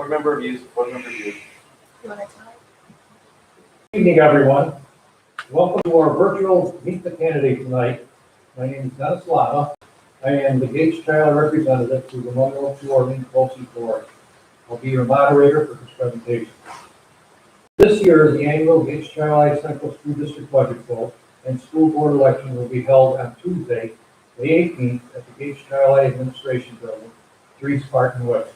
Board member views. Board member views. Good evening, everyone. Welcome to our virtual Meet the Candidate tonight. My name is Dennis Lama. I am the Gates Child representative to the Monroe to Orleans Policy Board. I'll be your moderator for this presentation. This year, the annual Gates Child Central School District budget vote and school board election will be held on Tuesday, May 18th at the Gates Child Administration Building, 3 Spartan West.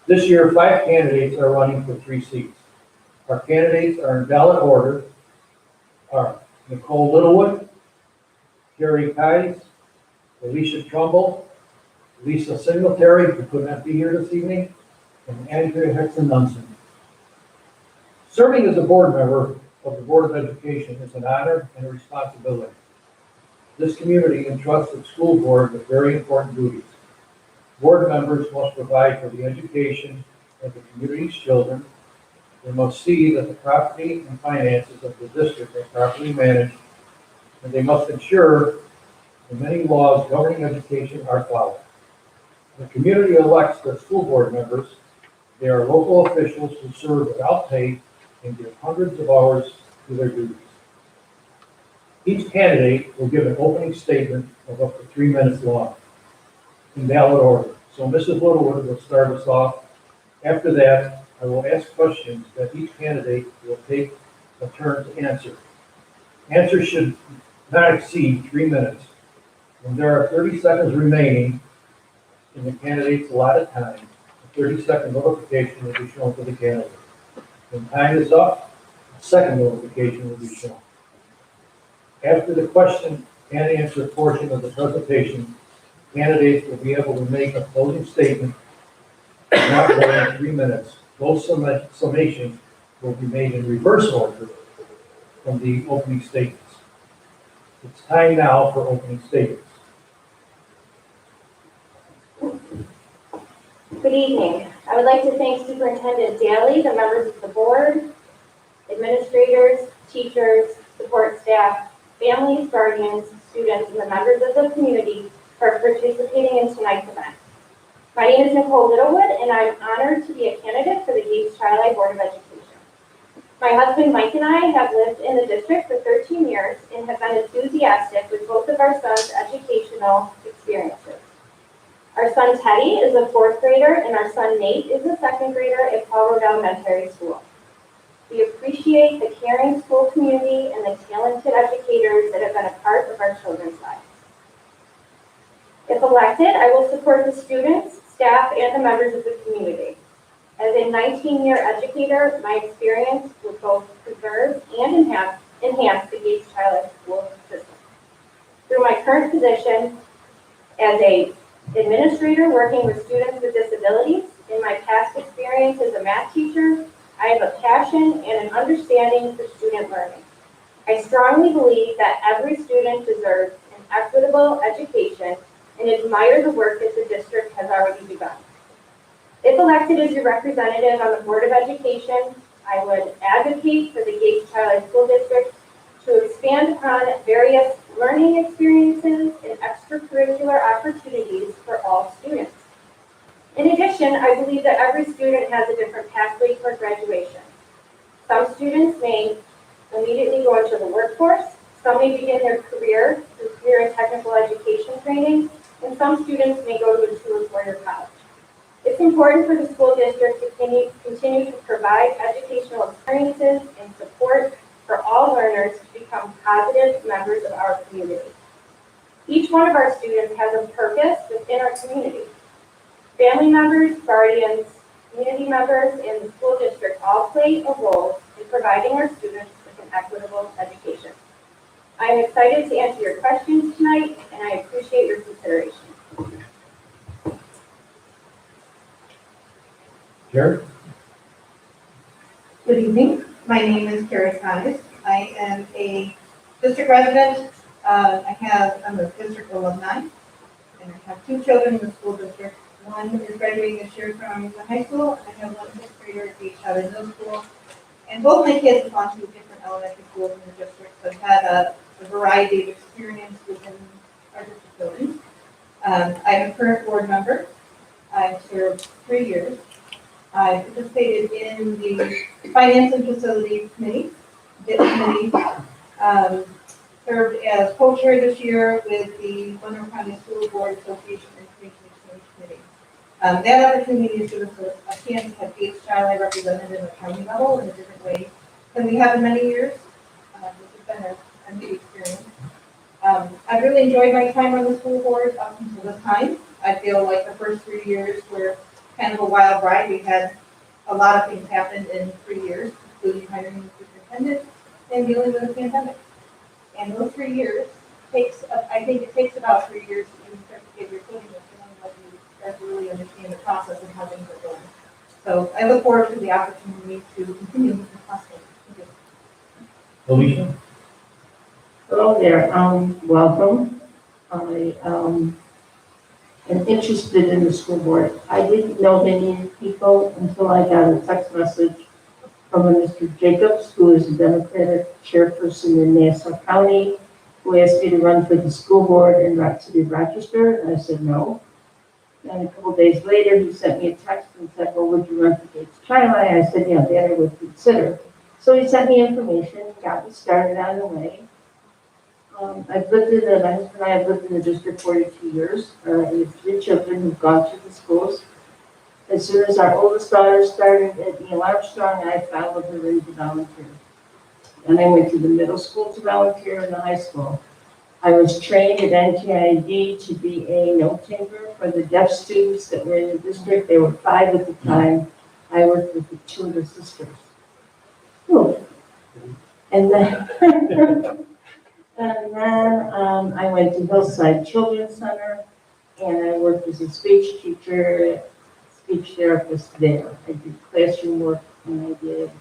This year, 5 candidates are running for 3 seats. Our candidates are in ballot order are Nicole Littlewood, Carrie Kies, Alicia Trumbull, Lisa Singletary, who could not be here this evening, and Andrea Hexon-Nunson. Serving as a board member of the Board of Education is an honor and a responsibility. This community entrusts its school board with very important duties. Board members must provide for the education of the community's children. They must see that the property and finances of the district are properly managed, and they must ensure the many laws governing education are followed. The community elects their school board members. They are local officials who serve without pay and give hundreds of hours to their duties. Each candidate will give an opening statement of up to 3 minutes long in ballot order. So Mrs. Littlewood will start us off. After that, I will ask questions that each candidate will take a turn to answer. Answers should not exceed 3 minutes. When there are 30 seconds remaining in the candidate's allotted time, a 30-second notification will be shown to the candidate. When time is up, a second notification will be shown. After the question and answer portion of the presentation, candidates will be able to make a closing statement not more than 3 minutes. Those summations will be made in reverse order from the opening statements. It's time now for opening statements. Good evening. I would like to thank Superintendent Daly, the members of the board, administrators, teachers, support staff, families, guardians, students, and the members of the community for participating in tonight's event. My name is Nicole Littlewood, and I'm honored to be a candidate for the Gates Child Board of Education. My husband Mike and I have lived in the district for 13 years and have been enthusiastic with both of our sons' educational experiences. Our son Teddy is a 4th grader, and our son Nate is a 2nd grader at Paul Road Elementary School. We appreciate the caring school community and the talented educators that have been a part of our children's lives. If elected, I will support the students, staff, and the members of the community. As a 19-year educator, my experience will both preserve and enhance the Gates Child School system. Through my current position as an administrator working with students with disabilities, in my past experience as a math teacher, I have a passion and an understanding for student learning. I strongly believe that every student deserves an equitable education and admire the work that the district has already begun. If elected as your representative on the Board of Education, I would advocate for the Gates Child School District to expand upon various learning experiences and extracurricular opportunities for all students. In addition, I believe that every student has a different pathway toward graduation. Some students may immediately go into the workforce, some may begin their career through career and technical education training, and some students may go to a 2- or 4-year college. It's important for the school district to continue to provide educational experiences and support for all learners to become positive members of our community. Each one of our students has a purpose within our community. Family members, guardians, community members, and the school district all play a role in providing our students with an equitable education. I am excited to answer your questions tonight, and I appreciate your consideration. Jerry? Good evening. My name is Carrie Kies. I am a district resident. I'm a district alumni, and I have 2 children in the school district. One is graduating this year from the high school, and I have one 6th grader at Gates Child Middle School. And both my kids have gone to different elementary schools in the district, so I've had a variety of experience within our district buildings. I'm a current board member. I've served 3 years. I participated in the Finance and Facilities Committee, served as co-chair this year with the Monroe County School Board Association Information Exchange Committee. That opportunity is give us a chance to have each child represented in the county level in a different way than we have in many years. This has been a neat experience. I've really enjoyed my time on the school board up until this time. I feel like the first 3 years were kind of a wild ride. We had a lot of things happen in 3 years, including hiring the superintendent and dealing with the pandemic. And those 3 years I think it takes about 3 years to even start to get your footing with feeling like you start to really understand the process and how things are going. So I look forward to the opportunity to continue with the process. Alicia? Hello there, welcome. I am interested in the school board. I didn't know many people until I got a text message from a Mr. Jacobs, who is a Democratic chairperson in Nassau County, who asked me to run for the school board in Rock City, Rochester, and I said no. And a couple days later, he sent me a text and said, well, would you run for Gates Chili? I said, yeah, that I would consider. So he sent me information, got me started on the way. My husband and I have lived in the district 42 years. We have 3 children who've gone through the schools. As soon as our oldest daughter started at Neil Armstrong, I followed her into volunteer. And I went to the middle school to volunteer and the high school. I was trained at NTID to be a note taker for the deaf students that were in the district. There were 5 at the time. I worked with the 2 of the sisters. Ooh. And then I went to Hillside Children's Center, and I worked as a speech teacher, speech therapist there. I did classroom work, and I did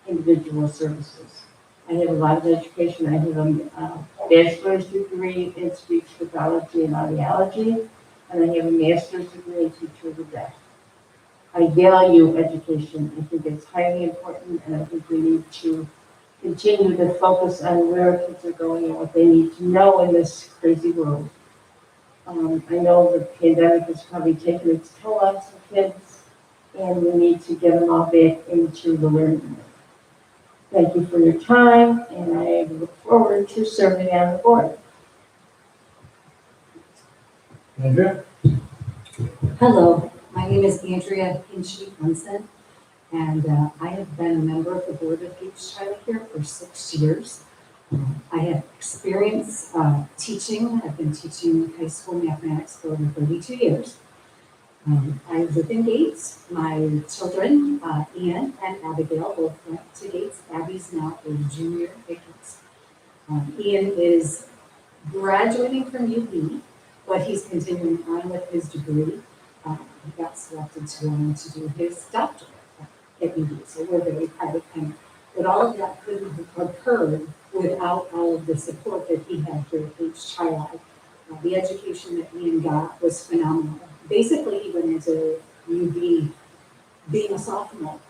individual services. I have a lot of education. I have a bachelor's degree in speech pathology and audiology, and I have a master's degree in teacher of the deaf. I value education. I think it's highly important, and I think we need to continue to focus on where kids are going and what they need to know in this crazy world. I know the pandemic has probably taken its toll on some kids, and we need to get them all back into the learning. Thank you for your time, and I look forward to serving on the board. Andrea? Hello, my name is Andrea Pinchy, and I have been a member of the Board of Gates Chili here for 6 years. I have experience teaching. I've been teaching high school mathematics for over 32 years. I live in Gates. My children, Ann and Abigail, both went to Gates. Abby's now a junior at Gates. Ian is graduating from UB, but he's continuing on with his degree. He got selected to do his doctorate at UB, so we're very proud of him. But all of that couldn't have occurred without all of the support that he had here at Gates Chili. The education that Ian got was phenomenal. Basically, he went into UB being a sophomore.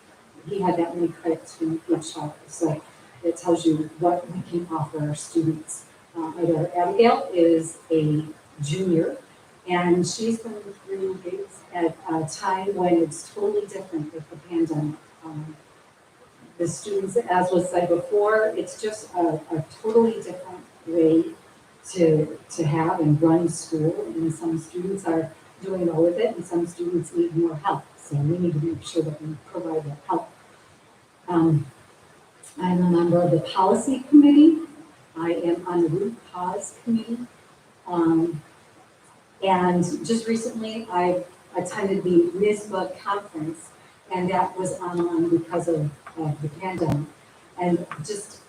He had that many credits from Gates Chili, so it tells you what we can offer our students. My daughter Abigail is a junior, and she's been through Gates at a time when it's totally different with the pandemic. The students, as was said before, it's just a totally different way to have and run school, and some students are doing well with it, and some students need more help. So we need to make sure that we provide that help. I'm a member of the policy committee. I am on the root cause committee. And just recently, I attended the NISBA conference, and that was online because of the pandemic. And just,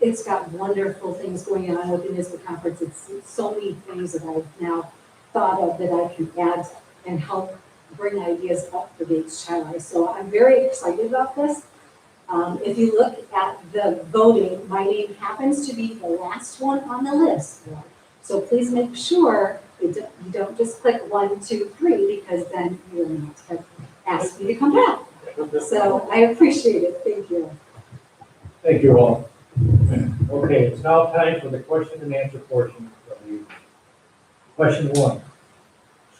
it's got wonderful things going on with the NISBA conference. It's so many things that I've now thought of that I can add and help bring ideas up for Gates Chili. So I'm very excited about this. If you look at the voting, my name happens to be the last one on the list. So please make sure you don't just click 1, 2, 3, because then you're not going to ask me to come back. So I appreciate it. Thank you. Thank you all. Okay, it's now time for the question and answer portion of the evening. Question 1.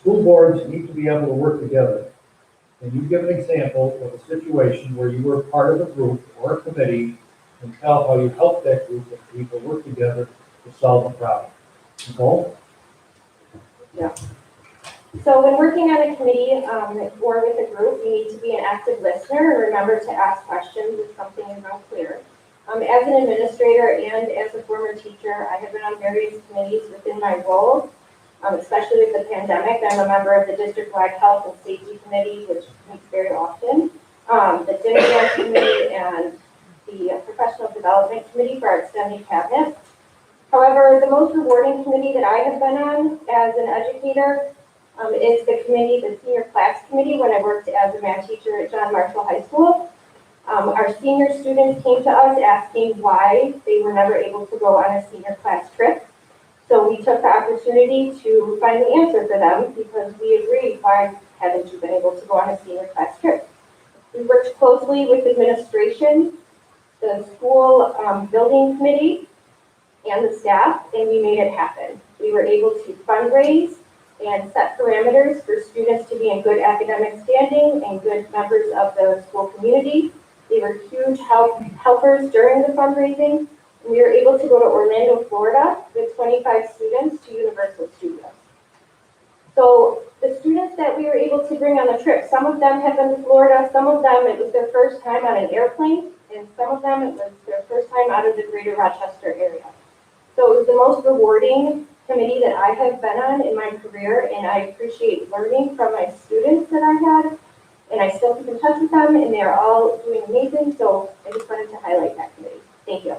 School boards need to be able to work together. Can you give an example of a situation where you were part of a group or a committee and tell how you helped that group of people work together to solve a problem? Nicole? So when working on a committee or with a group, you need to be an active listener and remember to ask questions if something is unclear. As an administrator and as a former teacher, I have been on various committees within my role, especially with the pandemic. I'm a member of the district-wide health and safety committee, which meets very often, the dinner dance committee, and the professional development committee for our extended cabinet. However, the most rewarding committee that I have been on as an educator is the committee, the senior class committee, when I worked as a math teacher at John Marshall High School. Our senior students came to us asking why they were never able to go on a senior class trip. So we took the opportunity to find the answer for them because we agreed, why haven't you been able to go on a senior class trip? We worked closely with administration, the school building committee, and the staff, and we made it happen. We were able to fundraise and set parameters for students to be in good academic standing and good members of the school community. They were huge helpers during the fundraising. We were able to go to Orlando, Florida with 25 students to Universal Studios. So the students that we were able to bring on the trip, some of them have been to Florida, some of them it was their first time on an airplane, and some of them it was their first time out of the greater Rochester area. So it was the most rewarding committee that I have been on in my career, and I appreciate learning from my students that I had, and I still keep in touch with them, and they're all doing amazing, so I just wanted to highlight that committee. Thank you.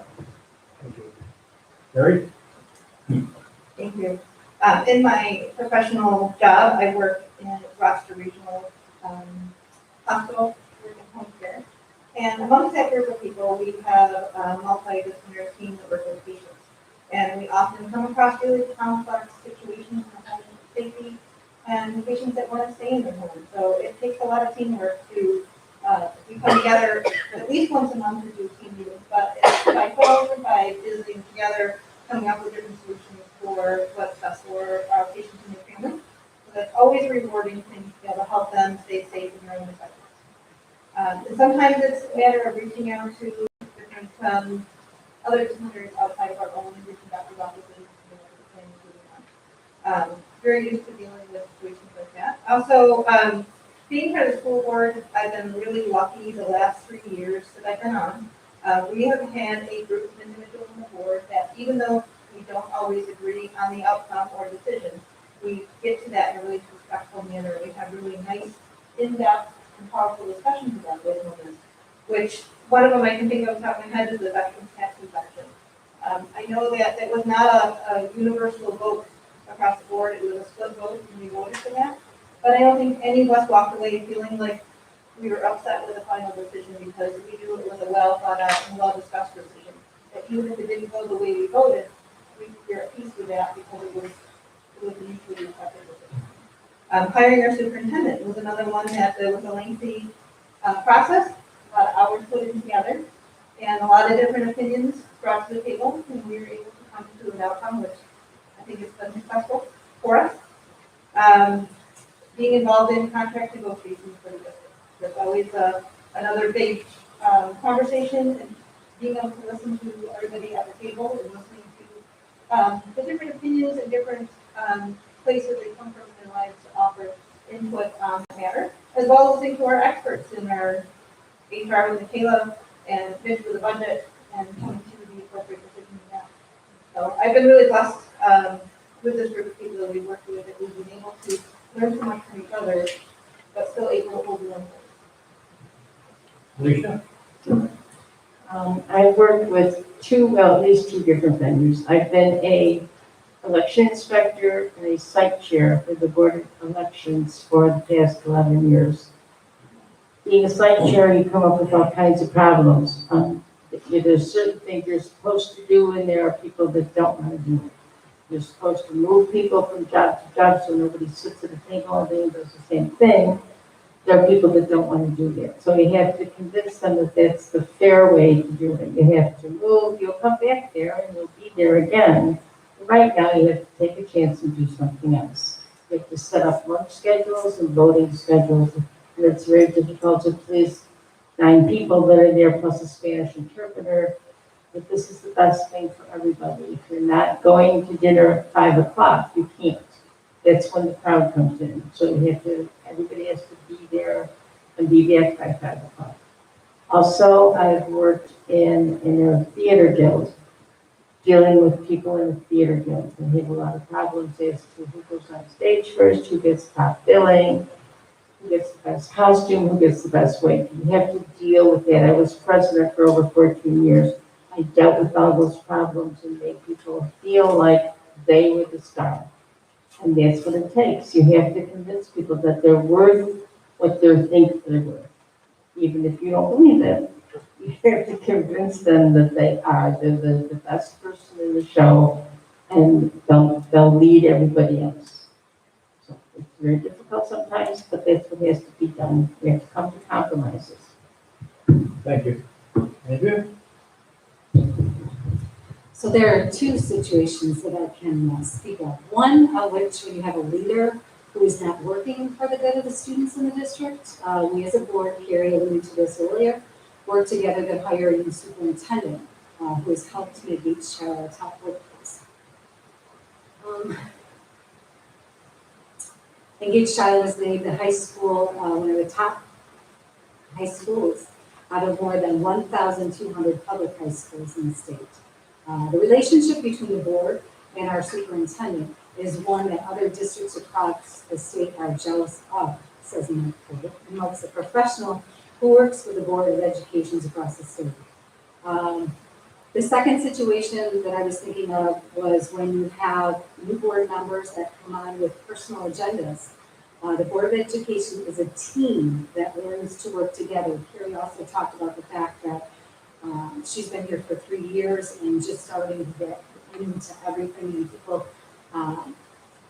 Thank you. Mary? Thank you. In my professional job, I work in Rochester Regional Hospital, work in home care. And amongst that group of people, we have a multidisciplinary team that works with patients. And we often come across really complex situations in the home safety and patients that want to stay in their home. So it takes a lot of teamwork to we come together at least once a month to do team meetings, but it's by phone or by visiting together, coming up with different solutions for what's best for our patients and their families. So that's always a rewarding thing to be able to help them stay safe in their own environment. And sometimes it's a matter of reaching out to different other disciplinaries outside of our own, different doctor's offices, very used to dealing with situations like that. Also, being part of the school board, I've been really lucky the last 3 years that I've been on. We have had a group of individuals on the board that even though we don't always agree on the outcome or decision, we get to that in a really respectful manner. We have really nice, in-depth, and powerful discussions about those moments, which one of them I can think of off the top of my head is the veterans tax section. I know that it was not a universal vote across the board. It was a split vote, and we voted for that. But I don't think any of us walked away feeling like we were upset with the final decision because we knew it was a well thought out and well discussed decision. That even if it didn't go the way we voted, we were at peace with that because it was a mutually accepted decision. Hiring our superintendent was another one that there was a lengthy process, a lot of hours put in together, and a lot of different opinions brought to the table, and we were able to come to an outcome which I think has been successful for us. Being involved in contract negotiations for the district. There's always another big conversation, and being able to listen to everybody at the table and listening to the different opinions and different places they come from in their lives to offer input on the matter, as well as listening to our experts in our HR with Michaela and Mitch with the budget and coming to the appropriate decision in that. So I've been really blessed with this group of people that we worked with, that we've been able to learn so much from each other, but still able to hold the own. Alicia? I worked with at least two different venues. I've been a election inspector and a site chair for the Board of Elections for the past 11 years. Being a site chair, you come up with all kinds of problems. There's certain things you're supposed to do, and there are people that don't want to do it. You're supposed to move people from job to job so nobody sits at the table all day and does the same thing. There are people that don't want to do that. So you have to convince them that that's the fair way to do it. You have to move, you'll come back there and you'll be there again. Right now, you have to take a chance and do something else. You have to set up lunch schedules and voting schedules And it's very difficult to please 9 people that are there plus a Spanish interpreter. But this is the best thing for everybody. If you're not going to dinner at 5 o'clock, you can't. That's when the crowd comes in. So everybody has to be there and be back by 5 o'clock. Also, I've worked in a theater guild, dealing with people in the theater guild. They have a lot of problems as to who goes on stage first, who gets top billing, who gets the best costume, who gets the best wig. You have to deal with that. I was president for over 14 years. I dealt with all those problems and made people feel like they were the star. And that's what it takes. You have to convince people that they're worth what they think they're worth. Even if you don't believe it, you have to convince them that they're the best person in the show, and they'll lead everybody else. So it's very difficult sometimes, but that's what has to be done. We have to come to compromises. Thank you. Andrea? So there are 2 situations that I can speak of. One of which, when you have a leader who is not working for the good of the students in the district, we as a board, Carrie alluded to this earlier, work together to hire a new superintendent who has helped make each child a top workplace. Engaged Child was named the high school, one of the top high schools out of more than 1,200 public high schools in the state. The relationship between the board and our superintendent is one that other districts across the state are jealous of, says Nicole, amongst a professional who works for the Board of Education across the state. The second situation that I was thinking of was when you have new board members that come on with personal agendas. The Board of Education is a team that learns to work together. Carrie also talked about the fact that she's been here for 3 years and just starting to get into everything, and people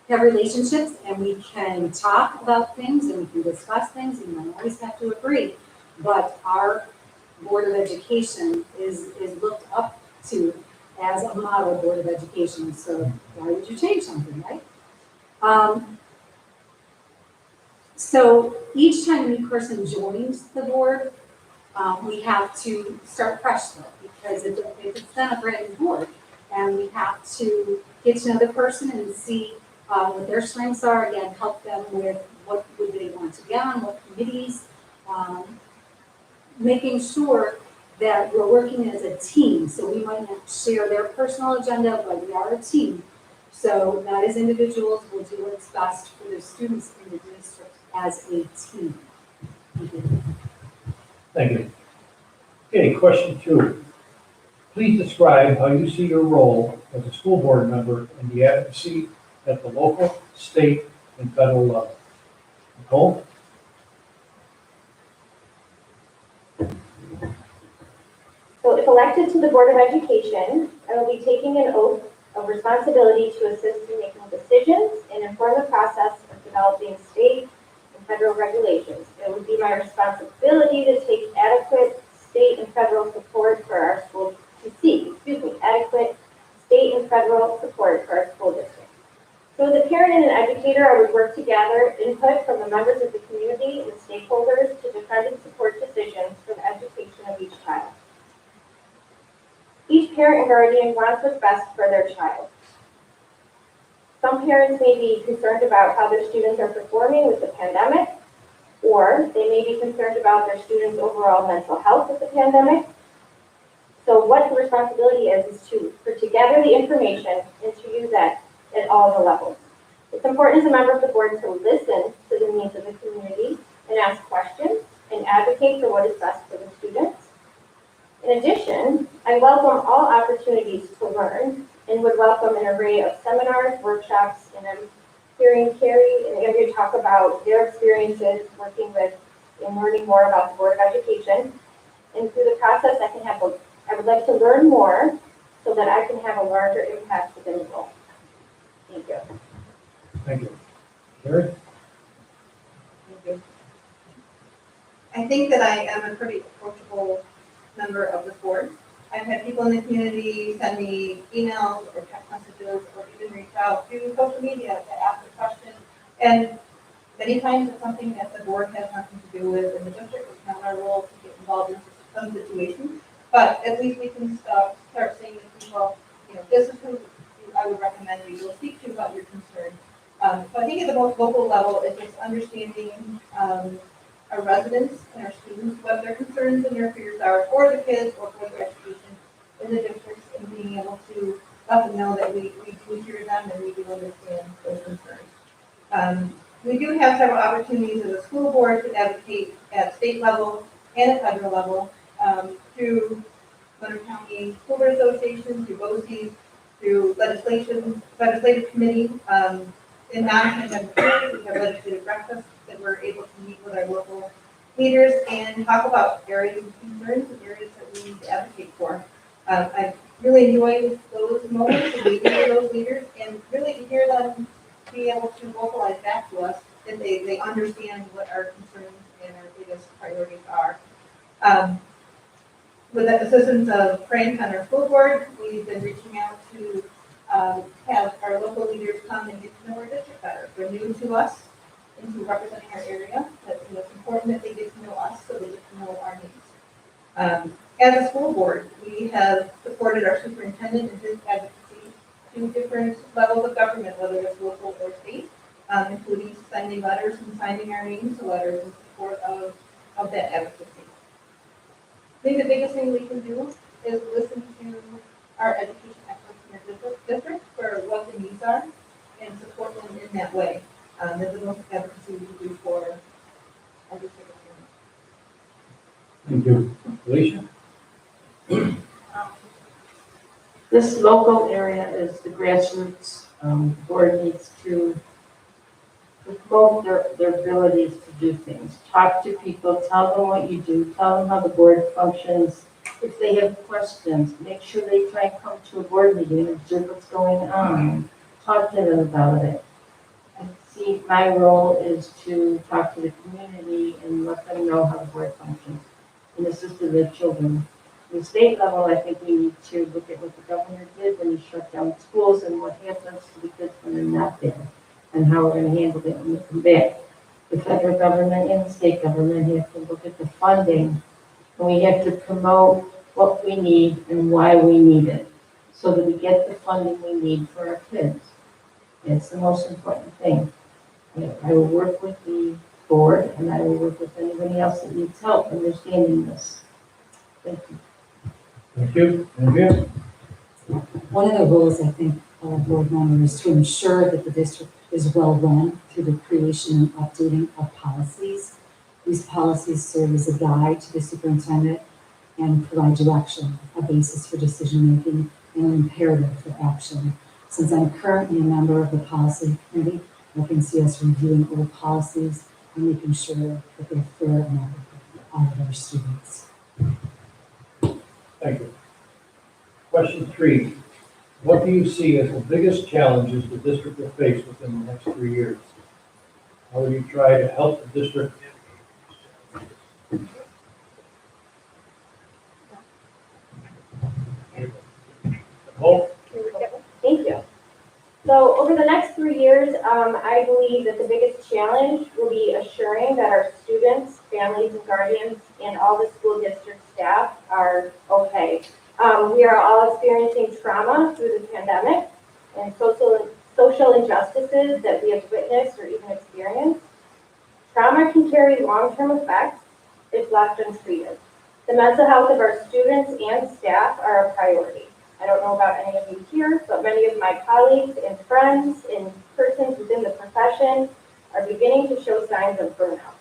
have relationships, and we can talk about things and we can discuss things, and we don't always have to agree, but our Board of Education is looked up to as a model Board of Education, so why would you change something, right? So each time a new person joins the board, we have to start fresh though, because if it's not a brand new board, and we have to get to know the person and see what their strengths are, again, help them with what would they want to get on, what committees, making sure that we're working as a team. So we might not share their personal agenda, but we are a team. So not as individuals, we'll do what's best for the students in the district as a team. Thank you. Thank you. Okay, question 2. Please describe how you see your role as a school board member in the advocacy at the local, state, and federal level. Nicole? So if elected to the Board of Education, I will be taking an oath of responsibility to assist in making decisions and inform the process of developing state and federal regulations. It would be my responsibility to take adequate state and federal support for our school, adequate state and federal support for our school district. So as a parent and an educator, I would work to gather input from the members of the community and stakeholders to defend and support decisions for the education of each child. Each parent and guardian wants what's best for their child. Some parents may be concerned about how their students are performing with the pandemic, or they may be concerned about their students' overall mental health with the pandemic. So what the responsibility is to put together the information and to use that at all the levels. It's important as a member of the board to listen to the needs of the community and ask questions and advocate for what is best for the students. In addition, I welcome all opportunities to learn and would welcome an array of seminars, workshops, and I'm hearing Carrie and Andrea talk about their experiences working with and learning more about the Board of Education. And through the process, I would like to learn more so that I can have a larger impact within the role. Thank you. Thank you. Carrie? Thank you. I think that I am a pretty approachable member of the board. I've had people in the community send me emails or text messages or even reach out through social media to ask a question. And Many times it's something that the board has nothing to do with in the district. It's not our role to get involved in some situations. But at least we can start saying to people, this is who I would recommend you go speak to about your concern. So I think at the most local level, it's just understanding our residents and our students, what their concerns and their fears are for the kids or for their education in the districts, and being able to let them know that we do hear them and we do understand those concerns. We do have several opportunities as a school board to advocate at state level and at federal level through Leonard County School Board Association, through BOCES, through legislative committee. In non-pandemic periods, we have legislative breakfasts that we're able to meet with our local leaders and talk about areas of concerns and areas that we need to advocate for. I really enjoy those moments and meeting with those leaders and really to hear them be able to vocalize back to us that they understand what our concerns and our biggest priorities are. With the assistance of Frank on our school board, we've been reaching out to have our local leaders come and get to know our district better. They're new to us and to representing our area. But it's important that they get to know us so they get to know our needs. As a school board, we have supported our superintendent in his advocacy to different levels of government, whether it's local or state, including sending letters and signing our names to letters in support of that advocacy. I think the biggest thing we can do is listen to our education experts in our district for what the needs are and support them in that way. That's the most advocacy we can do for our district. Thank you. Alicia? This local area is the grassroots. Board needs to promote their abilities to do things. Talk to people, tell them what you do, tell them how the board functions. If they have questions, make sure they try and come to a board meeting and observe what's going on. Talk to them about it. I see my role is to talk to the community and let them know how the board functions and assist the children. At the state level, I think we need to look at what the governor did when he shut down schools and what happens to the kids when they're not there and how we're going to handle it when they come back. The federal government and the state government have to look at the funding, and we have to promote what we need and why we need it so that we get the funding we need for our kids. It's the most important thing. I will work with the board and I will work with anybody else that needs help understanding this. Thank you. Thank you. Andrea? One of the roles, I think, of a board member is to ensure that the district is well run through the creation and updating of policies. These policies serve as a guide to the superintendent and provide direction, a basis for decision-making, and an imperative for action. Since I'm currently a member of the policy committee, I can see us reviewing old policies and making sure that they're fair and adequate for all of our students. Thank you. Question 3. What do you see as the biggest challenges the district will face within the next 3 years? How will you try to help the district? Nicole? Thank you. So over the next 3 years, I believe that the biggest challenge will be assuring that our students, families, and guardians, and all the school district staff are okay. We are all experiencing trauma through the pandemic and social injustices that we have witnessed or even experienced. Trauma can carry long-term effects if left untreated. The mental health of our students and staff are a priority. I don't know about any of you here, but many of my colleagues and friends and persons within the profession are beginning to show signs of burnout.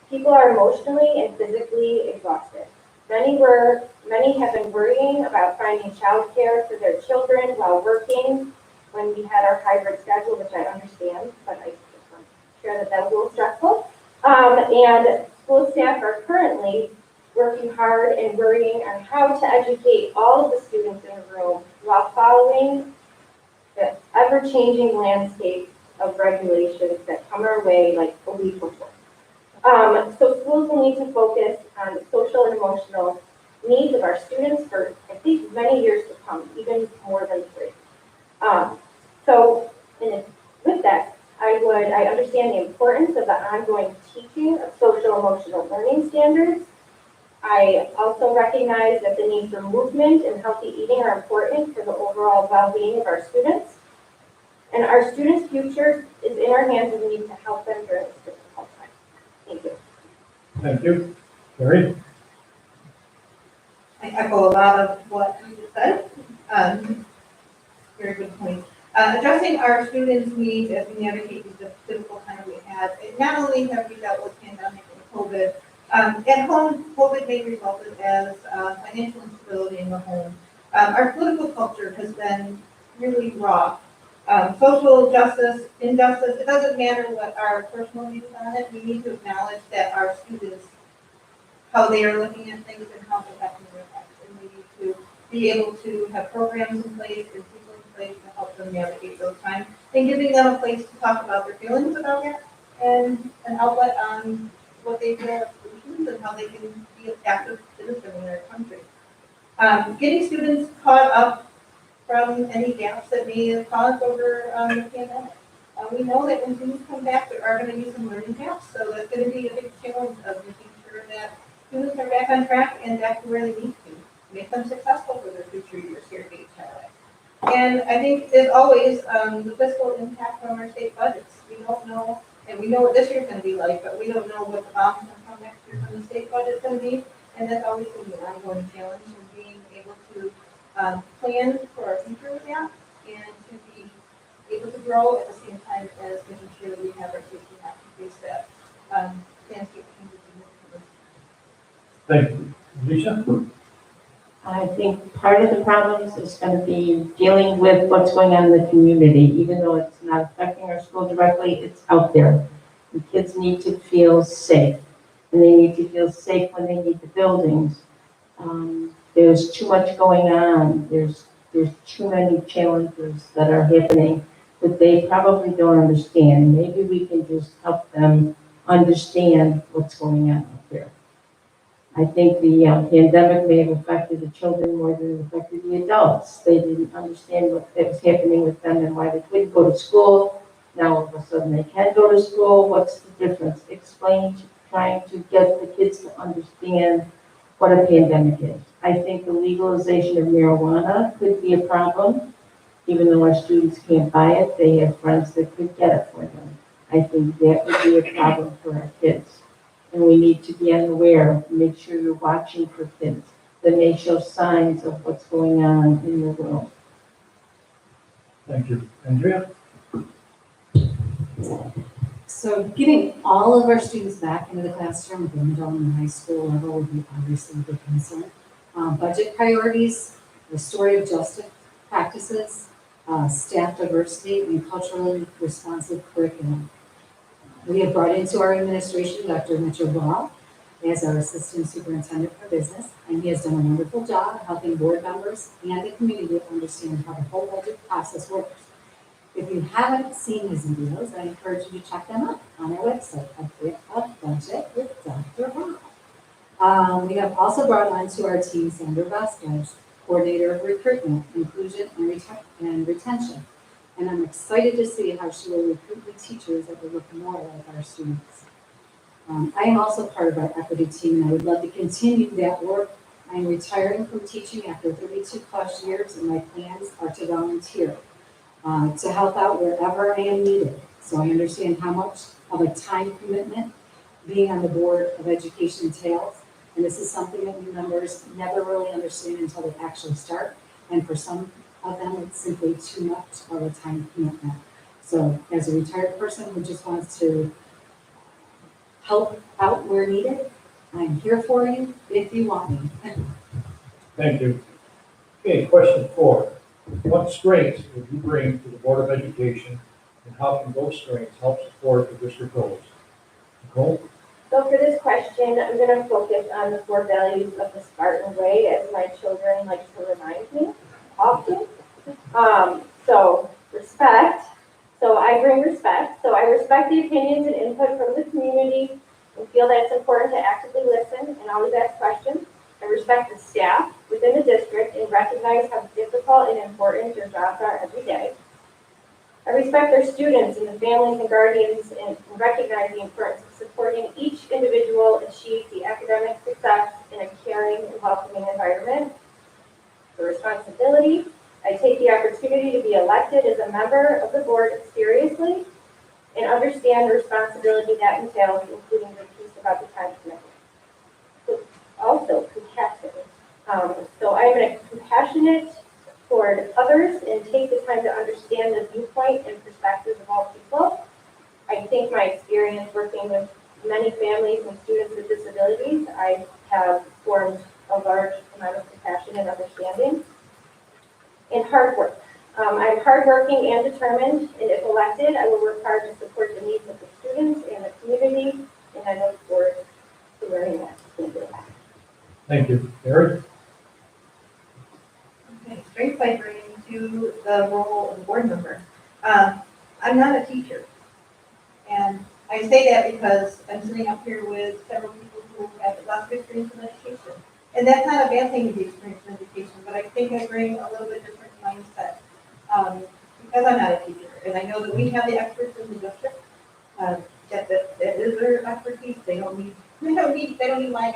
People are emotionally and physically exhausted. Many have been worrying about finding childcare for their children while working when we had our hybrid schedule, which I understand, but I just want to share that was a little stressful. And school staff are currently working hard and worrying on how to educate all of the students in the room while following the ever-changing landscape of regulations that come our way like a week before. So schools will need to focus on the social and emotional needs of our students for, I think, many years to come, even more than 3. With that, I understand the importance of the ongoing teaching of social emotional learning standards. I also recognize that the need for movement and healthy eating are important for the overall well-being of our students. And our students' future is in our hands, and we need to help them during this difficult time. Thank you. Thank you. Carrie? I echo a lot of what you just said. Very good point. Addressing our students' needs as we navigate these difficult times we have, and not only have we dealt with pandemic and COVID, at home, COVID may result as financial instability in the home. Our political culture has been really raw. Social justice, injustice, it doesn't matter what our personal views on it, we need to acknowledge that our students, how they are looking at things and how it's affecting their lives. And we need to be able to have programs in place and people in place to help them navigate those times, and giving them a place to talk about their feelings about it, and an outlet on what they feel are solutions and how they can be an active citizen in their country. Getting students caught up from any gaps that may have caused over the pandemic. We know that when students come back, there are going to be some learning gaps, so that's going to be a big challenge of making sure that students are back on track and back to where they need to, make them successful for their future years here at HLA. And I think, as always, the fiscal impact from our state budgets. We don't know, and we know what this year's going to be like, but we don't know what the bounce going to come next year from the state budget's going to be, and that's always going to be an ongoing challenge of being able to plan for our future with that, and to be able to grow at the same time as making sure that we have our safety net in case that landscape changes significantly. Thank you. Lisa? I think part of the problems is going to be dealing with what's going on in the community, even though it's not affecting our school directly, it's out there. The kids need to feel safe, and they need to feel safe when they need the buildings. There's too much going on. There's too many challenges that are happening that they probably don't understand. Maybe we can just help them understand what's going on out there. I think the pandemic may have affected the children more than it affected the adults. They didn't understand what was happening with them and why they couldn't go to school. Now all of a sudden they can go to school. What's the difference? Trying to get the kids to understand what a pandemic is. I think the legalization of marijuana could be a problem. Even though our students can't buy it, they have friends that could get it for them. I think that would be a problem for our kids. And we need to be unaware, make sure you're watching for kids that may show signs of what's going on in the world. Thank you. Andrea? So getting all of our students back into the classroom at the middle and high school level would be obviously a big concern. Budget priorities, restorative justice practices, staff diversity, and culturally responsive curriculum. We have brought into our administration Dr. Mitchell Ball as our Assistant Superintendent for Business, and he has done a wonderful job helping board members and the community understand how the whole budget process works. If you haven't seen his videos, I encourage you to check them out on our website, A Budget with Dr. Ball. We have also brought onto our team Sandra Vasquez, Coordinator of Recruitment, Inclusion, and Retention. And I'm excited to see how she will recruit the teachers that will look more like our students. I am also part of our equity team, and I would love to continue that work. I'm retiring from teaching after 32 plus years, and my plans are to volunteer to help out wherever I am needed. So I understand how much of a time commitment being on the Board of Education entails. And this is something that new members never really understand until they actually start. And for some of them, it's simply too much of a time commitment. So as a retired person who just wants to help out where needed, I'm here for you if you want me. Thank you. Okay, question 4. What strengths would you bring to the Board of Education, and how can those strengths help support the district goals? Nicole? So for this question, I'm going to focus on the 4 values of the Spartan way, as my children like to remind me often. So respect. So I bring respect. So I respect the opinions and input from the community and feel that it's important to actively listen and always ask questions. I respect the staff within the district and recognize how difficult and important your jobs are every day. I respect our students and the families and guardians and recognize the importance of supporting each individual achieve the academic success in a caring and welcoming environment. The responsibility, I take the opportunity to be elected as a member of the board seriously and understand the responsibility that entails, including the piece about the time commitment. So also compassionate. So I'm compassionate toward others and take the time to understand the viewpoint and perspectives of all people. I think my experience working with many families and students with disabilities, I have formed a large amount of compassion and understanding. And hard work. I'm hardworking and determined, and if elected, I will work hard to support the needs of the students and the community, and I look forward to learning that. Thank you. Thank you. Gary? Okay, straight segue into the role of a board member. I'm not a teacher. And I say that because I'm sitting up here with several people who have lots of experience in education. And that's not a bad thing to be experienced in education, but I think I bring a little bit different mindset. Because I'm not a teacher, and I know that we have the experts in the district, that is their expertise. They don't need my